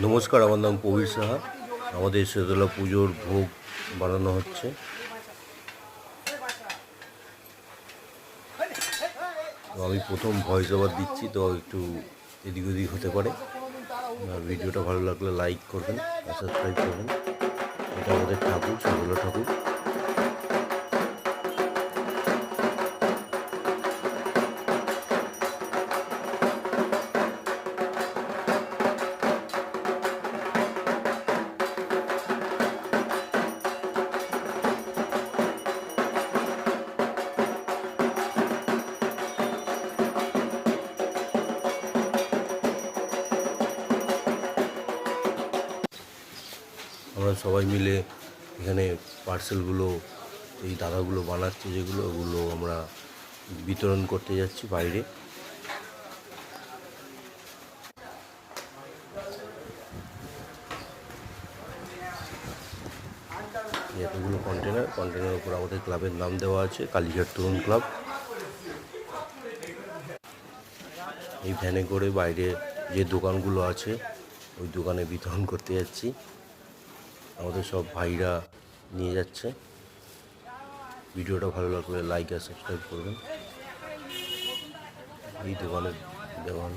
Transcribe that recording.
নমস্কার, আমার নাম প্রবীর সাহা। আমাদের শীতলা পুজোর ভোগ বানানো হচ্ছে। তো আমি প্রথম ভয়েস ওভার দিচ্ছি, তো একটু এদিক ওদিক হতে পারে। আর ভিডিওটা ভালো লাগলে লাইক করবেন আর সাবস্ক্রাইব করবেন। এটা আমাদের ঠাকুর, শীতলা ঠাকুর। আমরা সবাই মিলে এখানে পার্সেলগুলো, এই দাদাগুলো বানাচ্ছে যেগুলো, ওগুলো আমরা বিতরণ করতে যাচ্ছি বাইরে। এতগুলো কন্টেনারের উপর আমাদের ক্লাবের নাম দেওয়া আছে, কালীঘাট তরুণ ক্লাব। এই ভ্যানে করে বাইরে যে দোকানগুলো আছে ওই দোকানে বিতরণ করতে যাচ্ছি। আমাদের সব ভাইরা নিয়ে যাচ্ছে। ভিডিওটা ভালো লাগলে লাইক আর সাবস্ক্রাইব করবেন। এই দোকানের দেওয়ান।